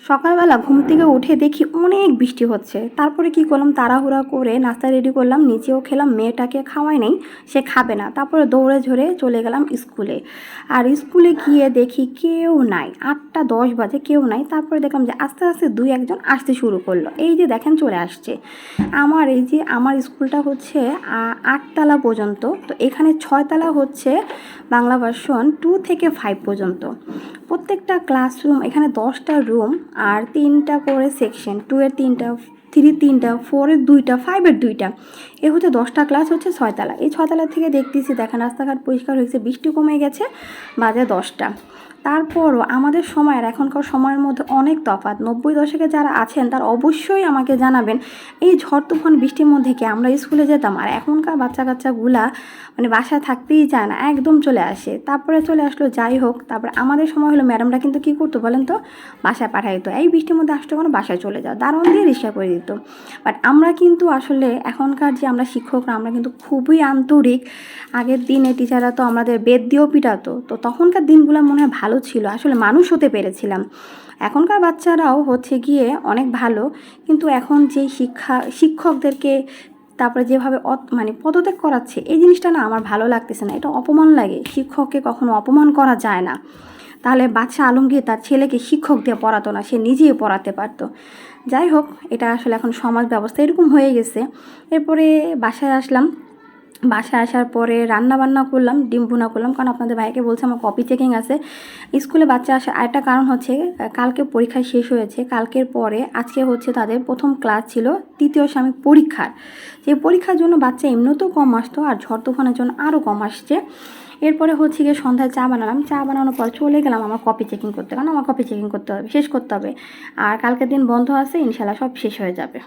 সকালবেলা ঘুম থেকে উঠে দেখি অনেক বৃষ্টি হচ্ছে। তারপরে কি করলাম, তাড়াহুড়া করে নাস্তা রেডি করলাম, নিচেও খেলাম, মেয়েটাকে খাওয়াই নাই, সে খাবে না। তারপরে দৌড়ে ঝরে চলে গেলাম স্কুলে। আর স্কুলে গিয়ে দেখি কেউ নাই, 8টা 10 বাজে, কেউ নাই। তারপরে দেখলাম যে আস্তে আস্তে 2-1জন আসতে শুরু করলো। এই যে দেখেন চলে আসছে। আমার স্কুলটা হচ্ছে 8 তলা পর্যন্ত, তো এখানে 6 তলা হচ্ছে বাংলা ভার্সন 2 থেকে 5 পর্যন্ত। প্রত্যেকটা ক্লাসরুম, এখানে 10টা রুম আর 3টা করে সেকশন, 2 এর 3টা, 3 3টা, 4 এর 2টা, 5 এর 2টা। এ হচ্ছে 10টা ক্লাস, হচ্ছে 6 তলা। এই 6 তলা থেকে দেখতেছি দেখেন রাস্তাঘাট পরিষ্কার হয়েছে, বৃষ্টি কমে গেছে, বাজে 10টা। তারপরও আমাদের সময় আর এখনকার সময়ের মধ্যে অনেক তফাৎ। 90 দশকে যারা আছেন তারা অবশ্যই আমাকে জানাবেন, এই ঝড় তুফান বৃষ্টির মধ্যে কি আমরা স্কুলে যেতাম? আর এখনকার বাচ্চা কাচ্চাগুলা মানে বাসায় থাকতেই চায় না, একদম চলে আসে। তারপরে চলে আসলো, যাই হোক। তারপরে আমাদের সময় হলো ম্যাডামরা কিন্তু কী করতো বলেন তো, বাসায় পাঠাই দিত, এই বৃষ্টির মধ্যে আসতে কোনো বাসায় চলে যাও, দারুণ দিয়ে রিক্সা করে দিত। বাট আমরা কিন্তু আসলে এখনকার যে আমরা শিক্ষকরা, আমরা কিন্তু খুবই আন্তরিক। আগের দিনে টিচাররা তো আমাদের বেত দিয়েও পিটাতো, তো তখনকার দিনগুলো মনে হয় ভালো ছিল, আসলে মানুষ হতে পেরেছিলাম। এখনকার বাচ্চারাও হচ্ছে গিয়ে অনেক ভালো, কিন্তু এখন যে শিক্ষকদেরকে তারপরে যেভাবে মানে পদত্যাগ করাচ্ছে, এই জিনিসটা না আমার ভালো লাগতেছে না, এটা অপমান লাগে। শিক্ষককে কখনো অপমান করা যায় না। তাহলে বাদশা আলমগীর তার ছেলেকে শিক্ষক দিয়ে পড়াতো না, সে নিজেই পড়াতে পারতো। যাই হোক, এটা আসলে এখন সমাজ ব্যবস্থা এরকম হয়ে গেছে। এরপরে বাসায় আসলাম, বাসায় আসার পরে রান্না বান্না করলাম, ডিম ভুনা করলাম, কারণ আপনাদের ভাইকে বলছে আমার কপি চেকিং আছে। স্কুলে বাচ্চা আসে আরেকটা কারণ হচ্ছে, কালকে পরীক্ষা শেষ হয়েছে, কালকের পরে আজকে হচ্ছে তাদের প্রথম ক্লাস ছিল তৃতীয় সাময়িক পরীক্ষার। সেই পরীক্ষার জন্য বাচ্চা এমনিতেও কম আসতো, আর ঝড় তুফানের জন্য আরও কম আসছে। এরপরে হচ্ছে গিয়ে সন্ধ্যায় চা বানালাম, চা বানানোর পর চলে গেলাম আমার কপি চেকিং করতে, কারণ আমার কপি চেকিং করতে হবে, শেষ করতে হবে। আর কালকের দিন বন্ধ আছে, ইনশাল্লাহ সব শেষ হয়ে যাবে।